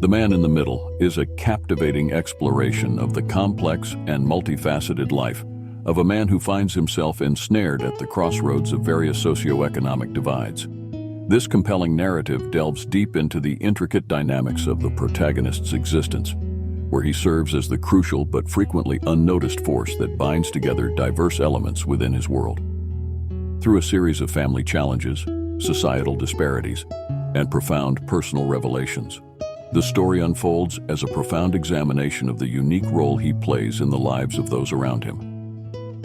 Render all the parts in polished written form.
The Man in the Middle is a captivating exploration of the complex and multifaceted life of a man who finds himself ensnared at the crossroads of various socio-economic divides. This compelling narrative delves deep into the intricate dynamics of the protagonist's existence, where he serves as the crucial but frequently unnoticed force that binds together diverse elements within his world. Through a series of family challenges, societal disparities, and profound personal revelations, the story unfolds as a profound examination of the unique role he plays in the lives of those around him.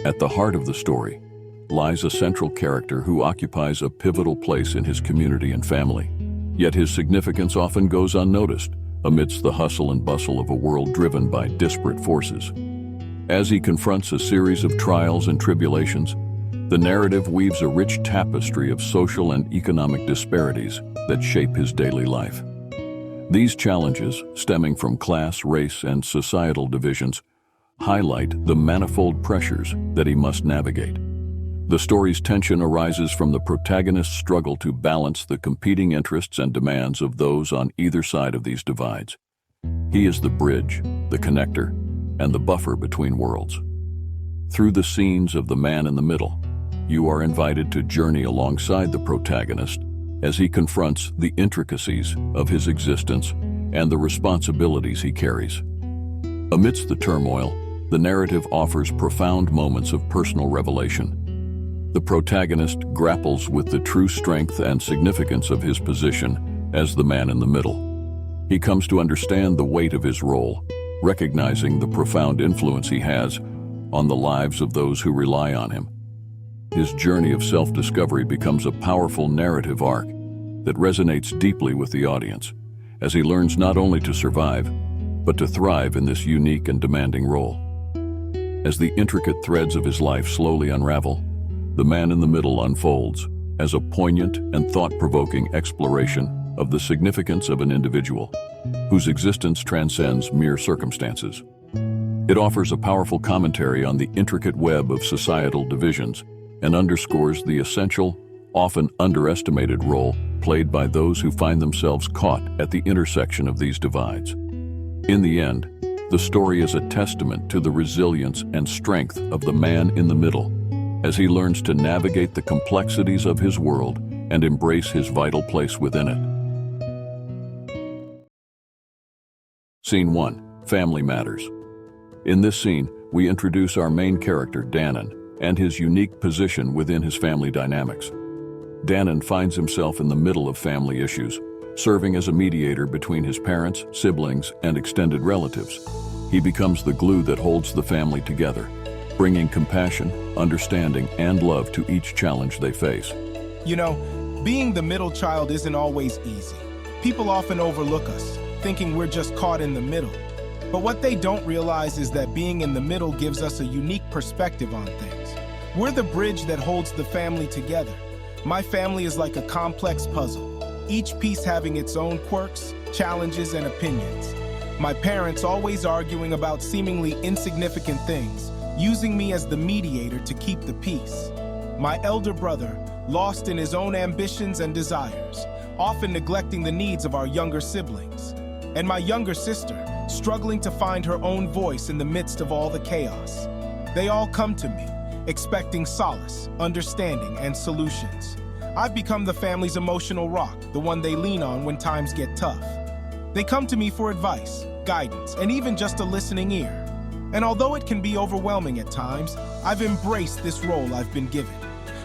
At the heart of the story lies a central character who occupies a pivotal place in his community and family, yet his significance often goes unnoticed amidst the hustle and bustle of a world driven by disparate forces. As he confronts a series of trials and tribulations, the narrative weaves a rich tapestry of social and economic disparities that shape his daily life. These challenges, stemming from class, race, and societal divisions, highlight the manifold pressures that he must navigate. The story's tension arises from the protagonist's struggle to balance the competing interests and demands of those on either side of these divides. He is the bridge, the connector, and the buffer between worlds. Through the scenes of The Man in the Middle, you are invited to journey alongside the protagonist as he confronts the intricacies of his existence and the responsibilities he carries. Amidst the turmoil, the narrative offers profound moments of personal revelation. The protagonist grapples with the true strength and significance of his position as the man in the middle. He comes to understand the weight of his role, recognizing the profound influence he has on the lives of those who rely on him. His journey of self-discovery becomes a powerful narrative arc that resonates deeply with the audience, as he learns not only to survive, but to thrive in this unique and demanding role. As the intricate threads of his life slowly unravel, The Man in the Middle unfolds as a poignant and thought-provoking exploration of the significance of an individual whose existence transcends mere circumstances. It offers a powerful commentary on the intricate web of societal divisions and underscores the essential, often underestimated role played by those who find themselves caught at the intersection of these divides. In the end, the story is a testament to the resilience and strength of the man in the middle, as he learns to navigate the complexities of his world and embrace his vital place within it. Scene 1. Family Matters. In this scene, we introduce our main character, Dannon, and his unique position within his family dynamics. Dannon finds himself in the middle of family issues, serving as a mediator between his parents, siblings, and extended relatives. He becomes the glue that holds the family together, bringing compassion, understanding, and love to each challenge they face. You know, being the middle child isn't always easy. People often overlook us, thinking we're just caught in the middle. But what they don't realize is that being in the middle gives us a unique perspective on things. We're the bridge that holds the family together. My family is like a complex puzzle, each piece having its own quirks, challenges, and opinions. My parents always arguing about seemingly insignificant things, using me as the mediator to keep the peace. My elder brother, lost in his own ambitions and desires, often neglecting the needs of our younger siblings. And my younger sister, struggling to find her own voice in the midst of all the chaos. They all come to me, expecting solace, understanding, and solutions. I've become the family's emotional rock, the one they lean on when times get tough. They come to me for advice, guidance, and even just a listening ear. And although it can be overwhelming at times, I've embraced this role I've been given.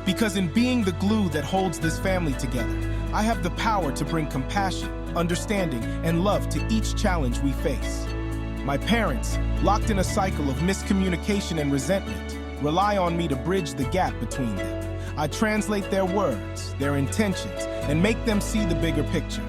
Because in being the glue that holds this family together, I have the power to bring compassion, understanding, and love to each challenge we face. My parents, locked in a cycle of miscommunication and resentment, rely on me to bridge the gap between them. I translate their words, their intentions, and make them see the bigger picture.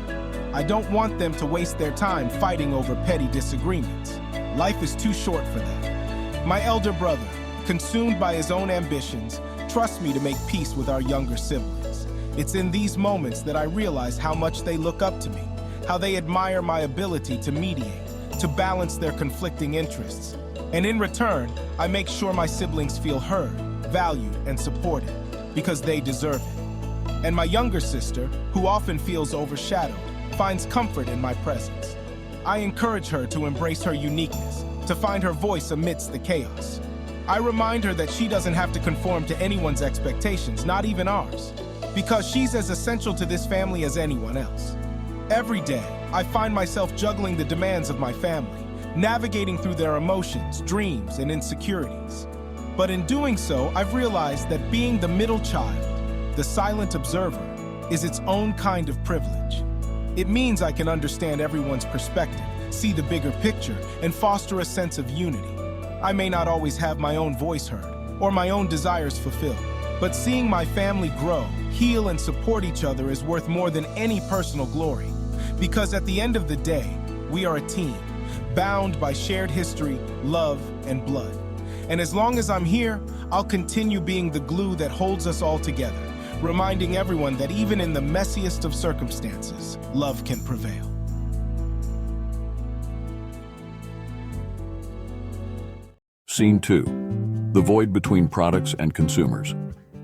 I don't want them to waste their time fighting over petty disagreements. Life is too short for that. My elder brother, consumed by his own ambitions, trusts me to make peace with our younger siblings. It's in these moments that I realize how much they look up to me, how they admire my ability to mediate, to balance their conflicting interests. And in return, I make sure my siblings feel heard, valued, and supported, because they deserve it. And my younger sister, who often feels overshadowed, finds comfort in my presence. I encourage her to embrace her uniqueness, to find her voice amidst the chaos. I remind her that she doesn't have to conform to anyone's expectations, not even ours, because she's as essential to this family as anyone else. Every day, I find myself juggling the demands of my family, navigating through their emotions, dreams, and insecurities. But in doing so, I've realized that being the middle child, the silent observer, is its own kind of privilege. It means I can understand everyone's perspective, see the bigger picture, and foster a sense of unity. I may not always have my own voice heard, or my own desires fulfilled, but seeing my family grow, heal, and support each other is worth more than any personal glory. Because at the end of the day, we are a team, bound by shared history, love, and blood. And as long as I'm here, I'll continue being the glue that holds us all together, reminding everyone that even in the messiest of circumstances, love can prevail. Scene 2. The void between products and consumers.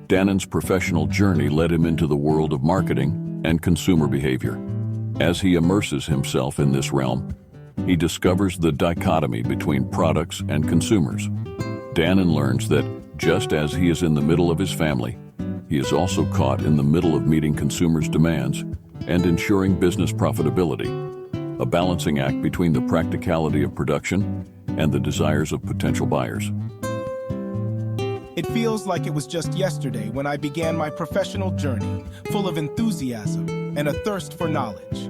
Dannon's professional journey led him into the world of marketing and consumer behavior. As he immerses himself in this realm, he discovers the dichotomy between products and consumers. Dannon learns that, just as he is in the middle of his family, he is also caught in the middle of meeting consumers' demands and ensuring business profitability, a balancing act between the practicality of production and the desires of potential buyers. It feels like it was just yesterday when I began my professional journey, full of enthusiasm and a thirst for knowledge.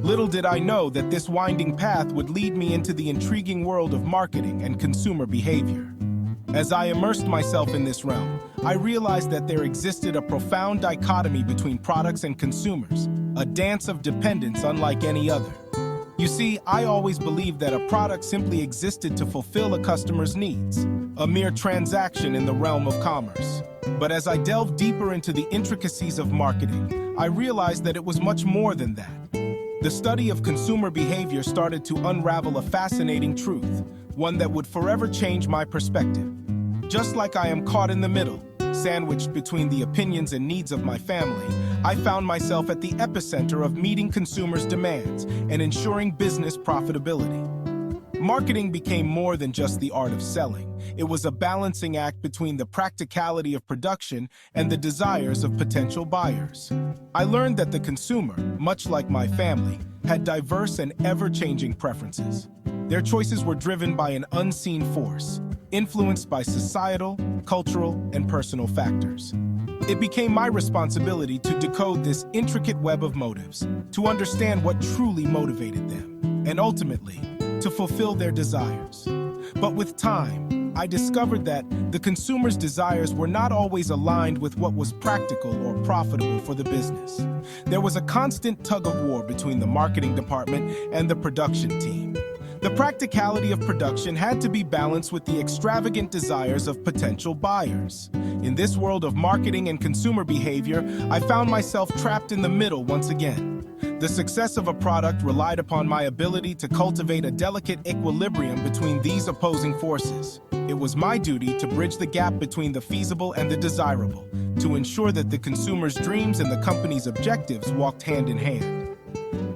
Little did I know that this winding path would lead me into the intriguing world of marketing and consumer behavior. As I immersed myself in this realm, I realized that there existed a profound dichotomy between products and consumers, a dance of dependence unlike any other. You see, I always believed that a product simply existed to fulfill a customer's needs, a mere transaction in the realm of commerce. But as I delved deeper into the intricacies of marketing, I realized that it was much more than that. The study of consumer behavior started to unravel a fascinating truth, one that would forever change my perspective. Just like I am caught in the middle, sandwiched between the opinions and needs of my family, I found myself at the epicenter of meeting consumers' demands and ensuring business profitability. Marketing became more than just the art of selling. It was a balancing act between the practicality of production and the desires of potential buyers. I learned that the consumer, much like my family, had diverse and ever-changing preferences. Their choices were driven by an unseen force, influenced by societal, cultural, and personal factors. It became my responsibility to decode this intricate web of motives, to understand what truly motivated them, and ultimately, to fulfill their desires. But with time, I discovered that the consumer's desires were not always aligned with what was practical or profitable for the business. There was a constant tug-of-war between the marketing department and the production team. The practicality of production had to be balanced with the extravagant desires of potential buyers. In this world of marketing and consumer behavior, I found myself trapped in the middle once again. The success of a product relied upon my ability to cultivate a delicate equilibrium between these opposing forces. It was my duty to bridge the gap between the feasible and the desirable, to ensure that the consumer's dreams and the company's objectives walked hand in hand.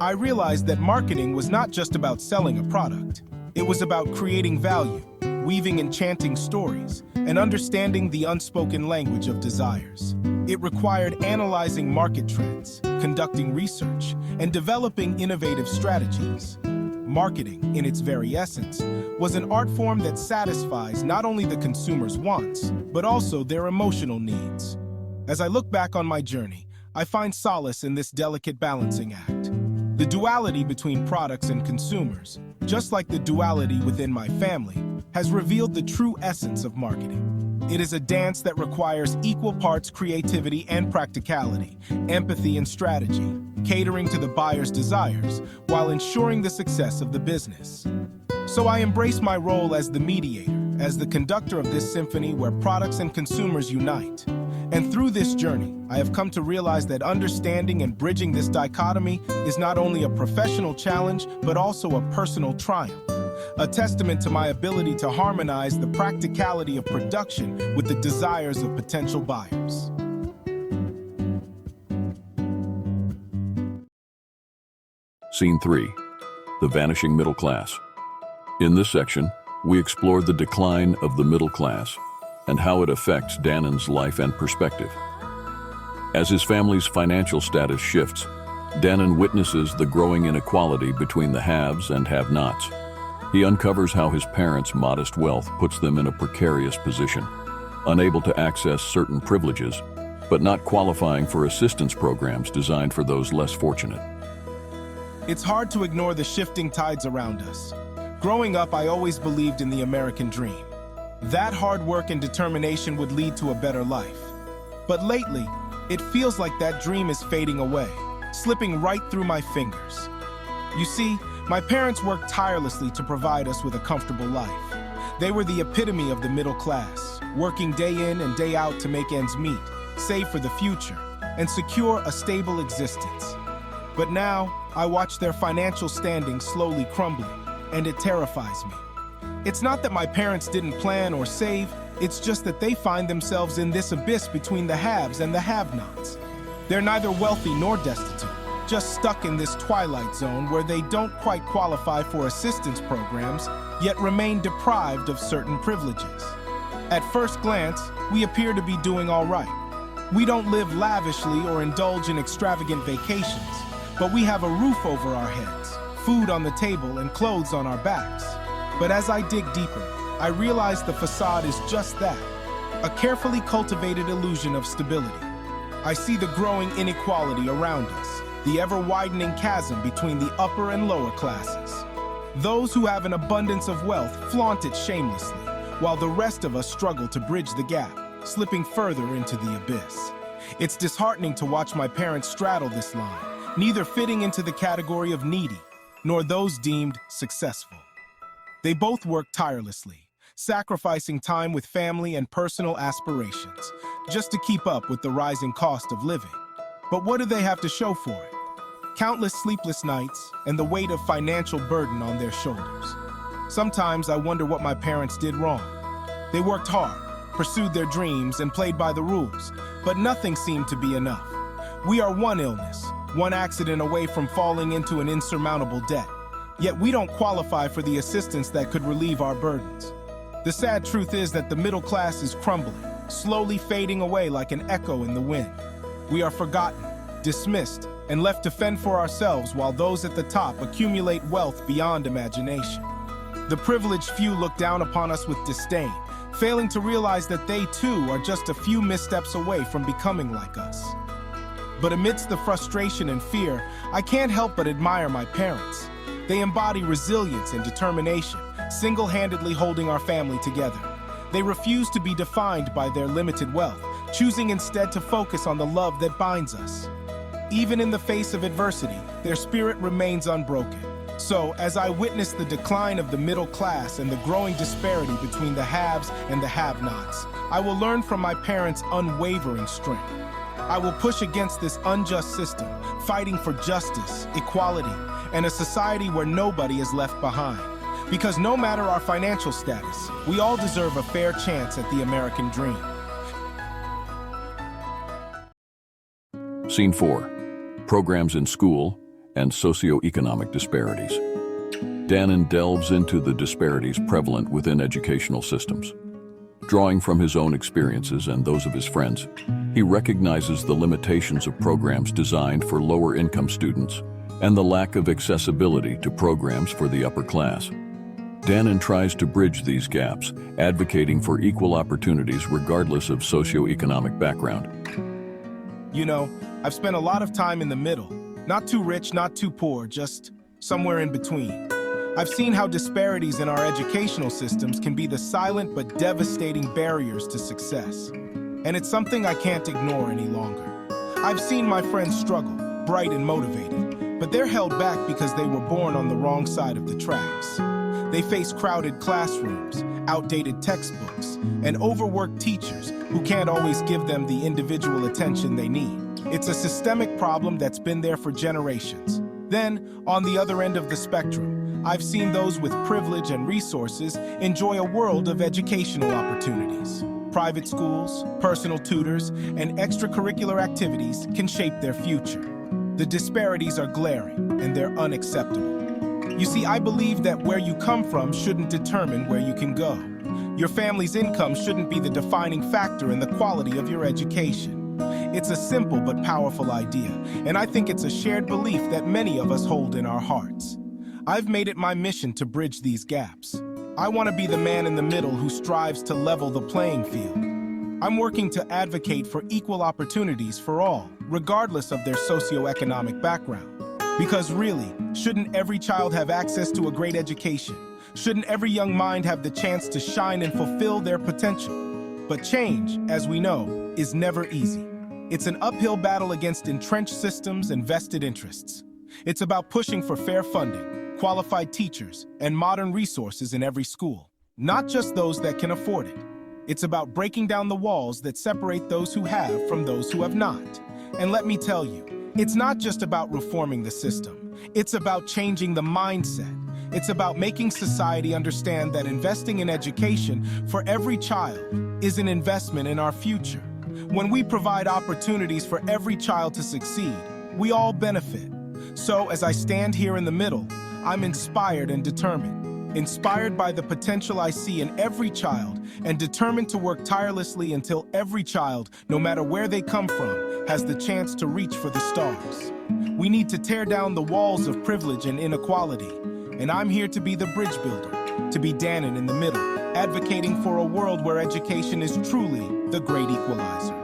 I realized that marketing was not just about selling a product. It was about creating value, weaving enchanting stories, and understanding the unspoken language of desires. It required analyzing market trends, conducting research, and developing innovative strategies. Marketing, in its very essence, was an art form that satisfies not only the consumer's wants, but also their emotional needs. As I look back on my journey, I find solace in this delicate balancing act. The duality between products and consumers, just like the duality within my family, has revealed the true essence of marketing. It is a dance that requires equal parts creativity and practicality, empathy and strategy, catering to the buyer's desires while ensuring the success of the business. So I embrace my role as the mediator, as the conductor of this symphony where products and consumers unite. And through this journey, I have come to realize that understanding and bridging this dichotomy is not only a professional challenge, but also a personal triumph, a testament to my ability to harmonize the practicality of production with the desires of potential buyers. Scene 3. the vanishing middle class. In this section, we explore the decline of the middle class and how it affects Dannon's life and perspective. As his family's financial status shifts, Dannon witnesses the growing inequality between the haves and have-nots. He uncovers how his parents' modest wealth puts them in a precarious position, unable to access certain privileges, but not qualifying for assistance programs designed for those less fortunate. It's hard to ignore the shifting tides around us. Growing up, I always believed in the American dream. That hard work and determination would lead to a better life. But lately, it feels like that dream is fading away, slipping right through my fingers. You see, my parents worked tirelessly to provide us with a comfortable life. They were the epitome of the middle class, working day in and day out to make ends meet, save for the future, and secure a stable existence. But now, I watch their financial standing slowly crumbling, and it terrifies me. It's not that my parents didn't plan or save, it's just that they find themselves in this abyss between the haves and the have-nots. They're neither wealthy nor destitute, just stuck in this twilight zone where they don't quite qualify for assistance programs, yet remain deprived of certain privileges. At first glance, we appear to be doing all right. We don't live lavishly or indulge in extravagant vacations, but we have a roof over our heads, food on the table, and clothes on our backs. But as I dig deeper, I realize the facade is just that, a carefully cultivated illusion of stability. I see the growing inequality around us, the ever-widening chasm between the upper and lower classes. Those who have an abundance of wealth flaunt it shamelessly, while the rest of us struggle to bridge the gap, slipping further into the abyss. It's disheartening to watch my parents straddle this line, neither fitting into the category of needy, nor those deemed successful. They both work tirelessly, sacrificing time with family and personal aspirations, just to keep up with the rising cost of living. But what do they have to show for it? Countless sleepless nights and the weight of financial burden on their shoulders. Sometimes I wonder what my parents did wrong. They worked hard, pursued their dreams, and played by the rules, but nothing seemed to be enough. We are one illness, one accident away from falling into an insurmountable debt, yet we don't qualify for the assistance that could relieve our burdens. The sad truth is that the middle class is crumbling, slowly fading away like an echo in the wind. We are forgotten, dismissed, and left to fend for ourselves while those at the top accumulate wealth beyond imagination. The privileged few look down upon us with disdain, failing to realize that they too are just a few missteps away from becoming like us. But amidst the frustration and fear, I can't help but admire my parents. They embody resilience and determination, single-handedly holding our family together. They refuse to be defined by their limited wealth, choosing instead to focus on the love that binds us. Even in the face of adversity, their spirit remains unbroken. So, as I witness the decline of the middle class and the growing disparity between the haves and the have-nots, I will learn from my parents' unwavering strength. I will push against this unjust system, fighting for justice, equality, and a society where nobody is left behind. Because no matter our financial status, we all deserve a fair chance at the American dream. Scene 4. Programs in school and socio-economic disparities. Dannon delves into the disparities prevalent within educational systems. Drawing from his own experiences and those of his friends, he recognizes the limitations of programs designed for lower-income students and the lack of accessibility to programs for the upper class. Dannon tries to bridge these gaps, advocating for equal opportunities regardless of socioeconomic background. You know, I've spent a lot of time in the middle. Not too rich, not too poor, just somewhere in between. I've seen how disparities in our educational systems can be the silent but devastating barriers to success. And it's something I can't ignore any longer. I've seen my friends struggle, bright and motivated, but they're held back because they were born on the wrong side of the tracks. They face crowded classrooms, outdated textbooks, and overworked teachers who can't always give them the individual attention they need. It's a systemic problem that's been there for generations. Then, on the other end of the spectrum, I've seen those with privilege and resources enjoy a world of educational opportunities. Private schools, personal tutors, and extracurricular activities can shape their future. The disparities are glaring, and they're unacceptable. You see, I believe that where you come from shouldn't determine where you can go. Your family's income shouldn't be the defining factor in the quality of your education. It's a simple but powerful idea, and I think it's a shared belief that many of us hold in our hearts. I've made it my mission to bridge these gaps. I want to be the man in the middle who strives to level the playing field. I'm working to advocate for equal opportunities for all, regardless of their socio-economic background. Because really, shouldn't every child have access to a great education? Shouldn't every young mind have the chance to shine and fulfill their potential? But change, as we know, is never easy. It's an uphill battle against entrenched systems and vested interests. It's about pushing for fair funding, qualified teachers, and modern resources in every school, not just those that can afford it. It's about breaking down the walls that separate those who have from those who have not. And let me tell you, it's not just about reforming the system. It's about changing the mindset. It's about making society understand that investing in education for every child is an investment in our future. When we provide opportunities for every child to succeed, we all benefit. So as I stand here in the middle, I'm inspired and determined. Inspired by the potential I see in every child and determined to work tirelessly until every child, no matter where they come from, has the chance to reach for the stars. We need to tear down the walls of privilege and inequality. And I'm here to be the bridge builder, to be Dannon in the middle, advocating for a world where education is truly the great equalizer.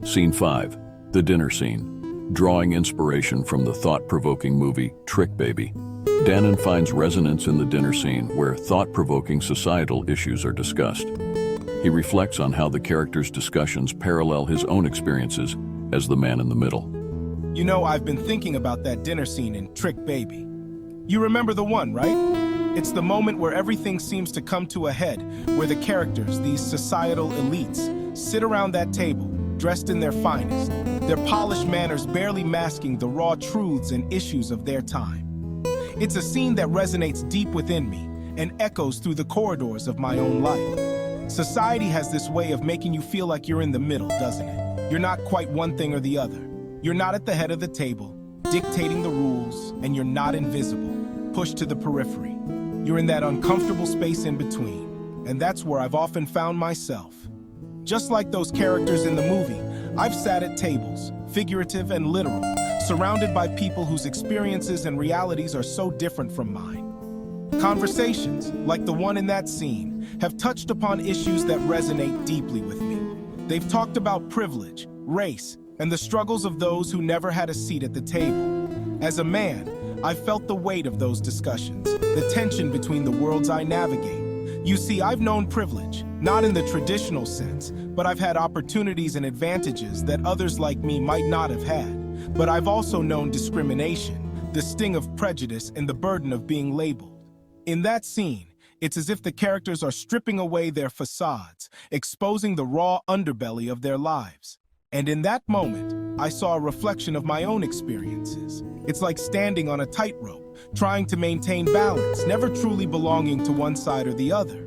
Scene 5. The dinner scene. Drawing inspiration from the thought-provoking movie Trick Baby, Dannon finds resonance in the dinner scene where thought-provoking societal issues are discussed. He reflects on how the characters' discussions parallel his own experiences as the man in the middle. You know, I've been thinking about that dinner scene in Trick Baby. You remember the one, right? It's the moment where everything seems to come to a head, where the characters, these societal elites, sit around that table, dressed in their finest, their polished manners barely masking the raw truths and issues of their time. It's a scene that resonates deep within me and echoes through the corridors of my own life. Society has this way of making you feel like you're in the middle, doesn't it? You're not quite one thing or the other. You're not at the head of the table, dictating the rules, and you're not invisible, pushed to the periphery. You're in that uncomfortable space in between, and that's where I've often found myself. Just like those characters in the movie, I've sat at tables, figurative and literal, surrounded by people whose experiences and realities are so different from mine. Conversations, like the one in that scene, have touched upon issues that resonate deeply with me. They've talked about privilege, race, and the struggles of those who never had a seat at the table. As a man, I've felt the weight of those discussions, the tension between the worlds I navigate. You see, I've known privilege, not in the traditional sense, but I've had opportunities and advantages that others like me might not have had. But I've also known discrimination, the sting of prejudice, and the burden of being labeled. In that scene, it's as if the characters are stripping away their facades, exposing the raw underbelly of their lives. And in that moment, I saw a reflection of my own experiences. It's like standing on a tightrope, trying to maintain balance, never truly belonging to one side or the other.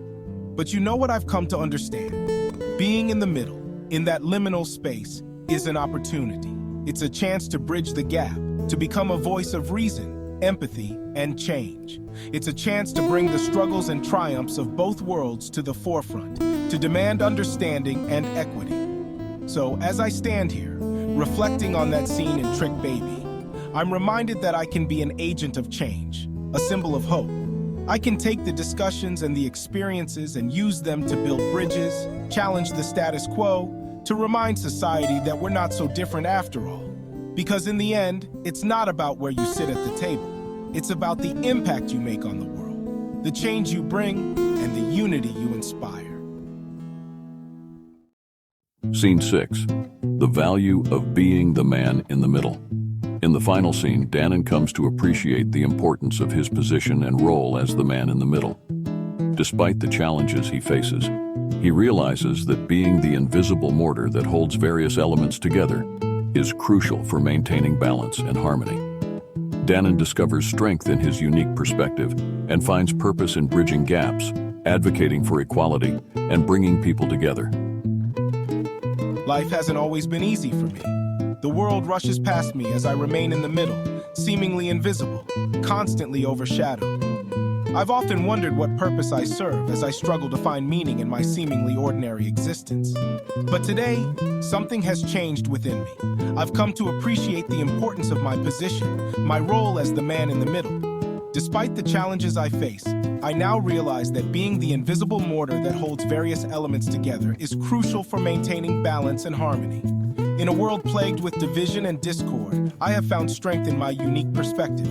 But you know what I've come to understand? Being in the middle, in that liminal space, is an opportunity. It's a chance to bridge the gap, to become a voice of reason, empathy, and change. It's a chance to bring the struggles and triumphs of both worlds to the forefront, to demand understanding and equity. So, as I stand here, reflecting on that scene in Trick Baby, I'm reminded that I can be an agent of change, a symbol of hope. I can take the discussions and the experiences and use them to build bridges, challenge the status quo, to remind society that we're not so different after all. Because in the end, it's not about where you sit at the table. It's about the impact you make on the world, the change you bring, and the unity you inspire. Scene 6. The value of being the man in the middle. In the final scene, Dannon comes to appreciate the importance of his position and role as the man in the middle. Despite the challenges he faces, he realizes that being the invisible mortar that holds various elements together is crucial for maintaining balance and harmony. Dannon discovers strength in his unique perspective and finds purpose in bridging gaps, advocating for equality, and bringing people together. Life hasn't always been easy for me. The world rushes past me as I remain in the middle, seemingly invisible, constantly overshadowed. I've often wondered what purpose I serve as I struggle to find meaning in my seemingly ordinary existence. But today, something has changed within me. I've come to appreciate the importance of my position, my role as the man in the middle. Despite the challenges I face, I now realize that being the invisible mortar that holds various elements together is crucial for maintaining balance and harmony. In a world plagued with division and discord, I have found strength in my unique perspective.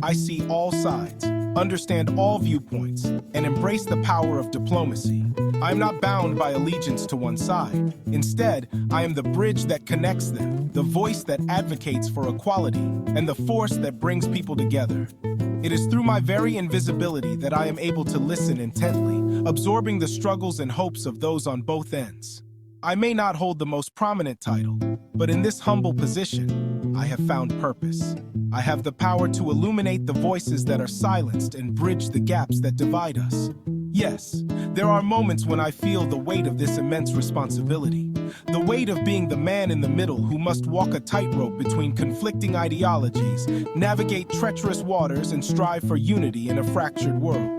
I see all sides, understand all viewpoints, and embrace the power of diplomacy. I am not bound by allegiance to one side. Instead, I am the bridge that connects them, the voice that advocates for equality, and the force that brings people together. It is through my very invisibility that I am able to listen intently, absorbing the struggles and hopes of those on both ends. I may not hold the most prominent title, but in this humble position, I have found purpose. I have the power to illuminate the voices that are silenced and bridge the gaps that divide us. Yes, there are moments when I feel the weight of this immense responsibility, the weight of being the man in the middle who must walk a tightrope between conflicting ideologies, navigate treacherous waters, and strive for unity in a fractured world.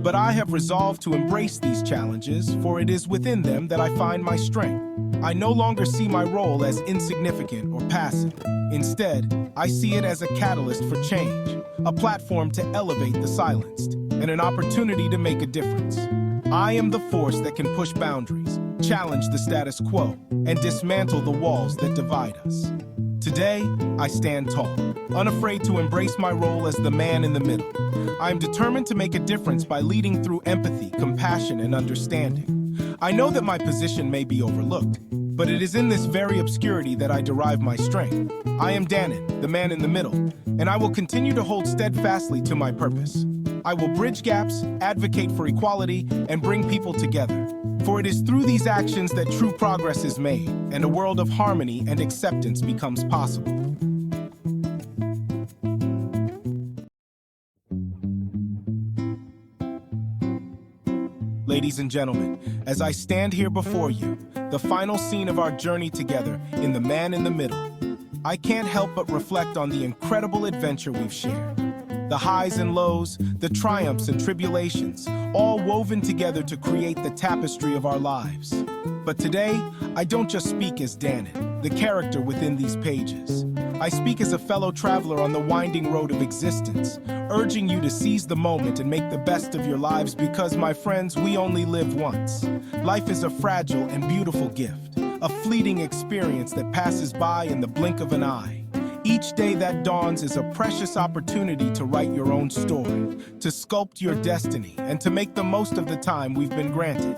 But I have resolved to embrace these challenges, for it is within them that I find my strength. I no longer see my role as insignificant or passive. Instead, I see it as a catalyst for change, a platform to elevate the silenced, and an opportunity to make a difference. I am the force that can push boundaries, challenge the status quo, and dismantle the walls that divide us. Today, I stand tall, unafraid to embrace my role as the man in the middle. I am determined to make a difference by leading through empathy, compassion, and understanding. I know that my position may be overlooked, but it is in this very obscurity that I derive my strength. I am Dannon, the man in the middle, and I will continue to hold steadfastly to my purpose. I will bridge gaps, advocate for equality, and bring people together. For it is through these actions that true progress is made, and a world of harmony and acceptance becomes possible. Ladies and gentlemen, as I stand here before you, the final scene of our journey together in The Man in the Middle, I can't help but reflect on the incredible adventure we've shared. The highs and lows, the triumphs and tribulations, all woven together to create the tapestry of our lives. But today, I don't just speak as Dannon, the character within these pages. I speak as a fellow traveler on the winding road of existence, urging you to seize the moment and make the best of your lives because, my friends, we only live once. Life is a fragile and beautiful gift, a fleeting experience that passes by in the blink of an eye. Each day that dawns is a precious opportunity to write your own story, to sculpt your destiny, and to make the most of the time we've been granted.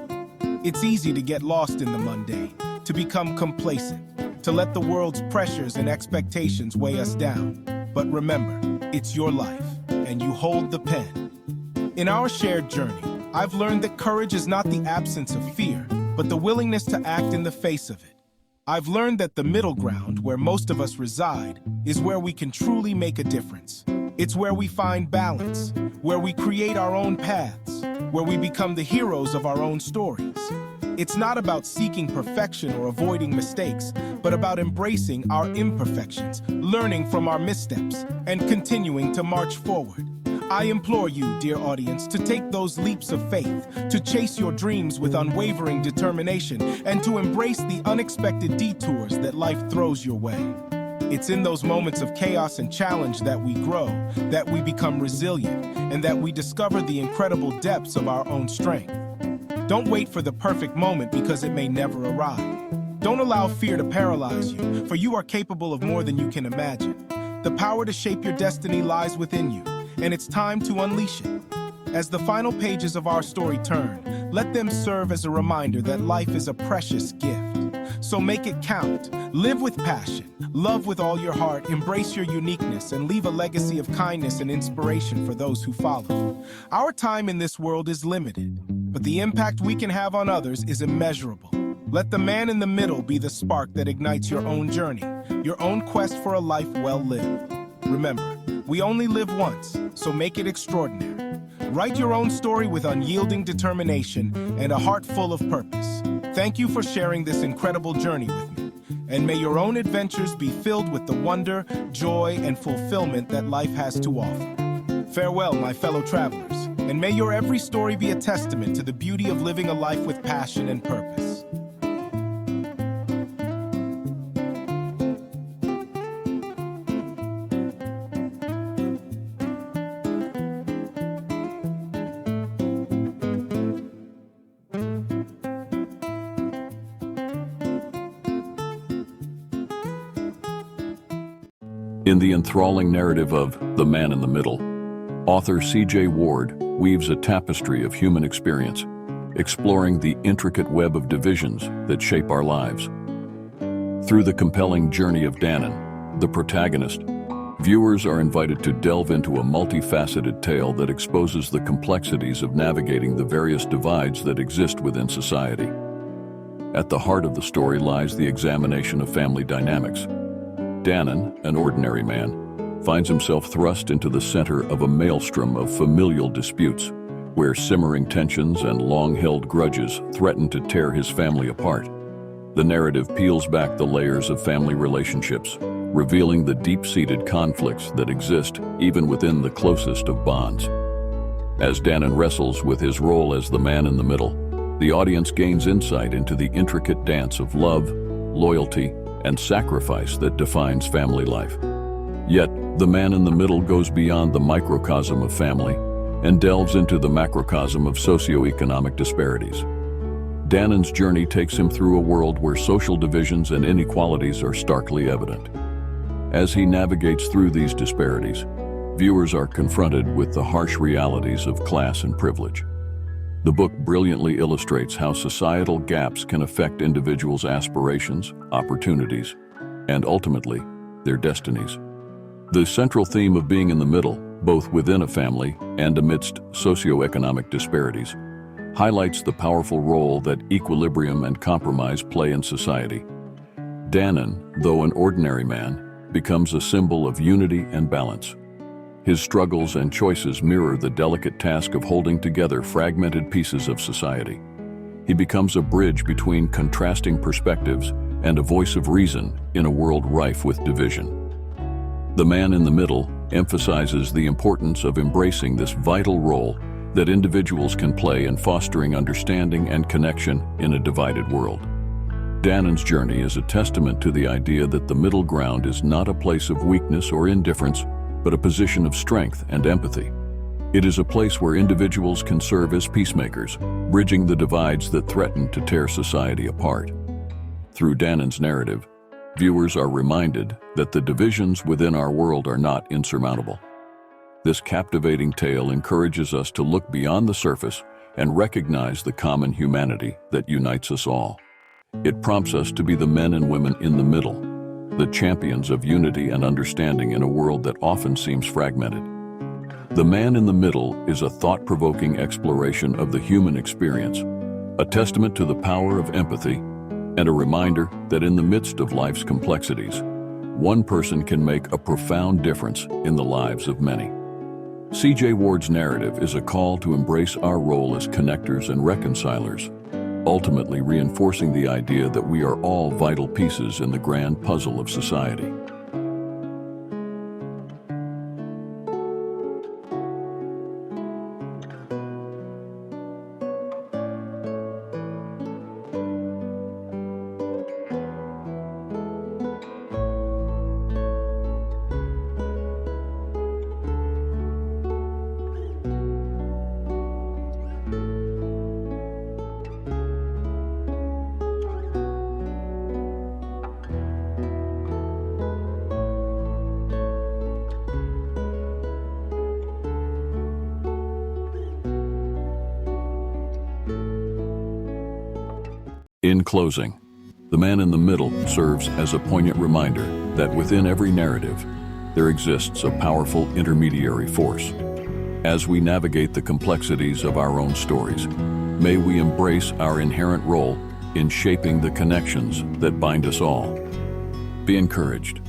It's easy to get lost in the mundane, to become complacent, to let the world's pressures and expectations weigh us down. But remember, it's your life, and you hold the pen. In our shared journey, I've learned that courage is not the absence of fear, but the willingness to act in the face of it. I've learned that the middle ground, where most of us reside, is where we can truly make a difference. It's where we find balance, where we create our own paths, where we become the heroes of our own stories. It's not about seeking perfection or avoiding mistakes, but about embracing our imperfections, learning from our missteps, and continuing to march forward. I implore you, dear audience, to take those leaps of faith, to chase your dreams with unwavering determination, and to embrace the unexpected detours that life throws your way. It's in those moments of chaos and challenge that we grow, that we become resilient, and that we discover the incredible depths of our own strength. Don't wait for the perfect moment because it may never arrive. Don't allow fear to paralyze you, for you are capable of more than you can imagine. The power to shape your destiny lies within you, and it's time to unleash it. As the final pages of our story turn, let them serve as a reminder that life is a precious gift. So make it count. Live with passion, love with all your heart, embrace your uniqueness, and leave a legacy of kindness and inspiration for those who follow. Our time in this world is limited, but the impact we can have on others is immeasurable. Let the man in the middle be the spark that ignites your own journey, your own quest for a life well lived. Remember, we only live once, so make it extraordinary. Write your own story with unyielding determination and a heart full of purpose. Thank you for sharing this incredible journey with me. And may your own adventures be filled with the wonder, joy, and fulfillment that life has to offer. Farewell, my fellow travelers, and may your every story be a testament to the beauty of living a life with passion and purpose. In the enthralling narrative of The Man in the Middle, author C.J. Ward weaves a tapestry of human experience, exploring the intricate web of divisions that shape our lives. Through the compelling journey of Dannon, the protagonist, viewers are invited to delve into a multifaceted tale that exposes the complexities of navigating the various divides that exist within society. At the heart of the story lies the examination of family dynamics. Dannon, an ordinary man, finds himself thrust into the center of a maelstrom of familial disputes, where simmering tensions and long-held grudges threaten to tear his family apart. The narrative peels back the layers of family relationships, revealing the deep-seated conflicts that exist even within the closest of bonds. As Dannon wrestles with his role as the man in the middle, the audience gains insight into the intricate dance of love, loyalty, and sacrifice that defines family life. Yet, the man in the middle goes beyond the microcosm of family and delves into the macrocosm of socio-economic disparities. Dannon's journey takes him through a world where social divisions and inequalities are starkly evident. As he navigates through these disparities, viewers are confronted with the harsh realities of class and privilege. The book brilliantly illustrates how societal gaps can affect individuals' aspirations, opportunities, and ultimately, their destinies. The central theme of being in the middle, both within a family and amidst socio-economic disparities, highlights the powerful role that equilibrium and compromise play in society. Dannon, though an ordinary man, becomes a symbol of unity and balance. His struggles and choices mirror the delicate task of holding together fragmented pieces of society. He becomes a bridge between contrasting perspectives and a voice of reason in a world rife with division. The Man in the Middle emphasizes the importance of embracing this vital role that individuals can play in fostering understanding and connection in a divided world. Dannon's journey is a testament to the idea that the middle ground is not a place of weakness or indifference, but a position of strength and empathy. It is a place where individuals can serve as peacemakers, bridging the divides that threaten to tear society apart. Through Dannon's narrative, viewers are reminded that the divisions within our world are not insurmountable. This captivating tale encourages us to look beyond the surface and recognize the common humanity that unites us all. It prompts us to be the men and women in the middle, the champions of unity and understanding in a world that often seems fragmented. The Man in the Middle is a thought-provoking exploration of the human experience, a testament to the power of empathy, and a reminder that in the midst of life's complexities, one person can make a profound difference in the lives of many. C.J. Ward's narrative is a call to embrace our role as connectors and reconcilers, ultimately reinforcing the idea that we are all vital pieces in the grand puzzle of society. In closing, The Man in the Middle serves as a poignant reminder that within every narrative, there exists a powerful intermediary force. As we navigate the complexities of our own stories, may we embrace our inherent role in shaping the connections that bind us all. Be encouraged.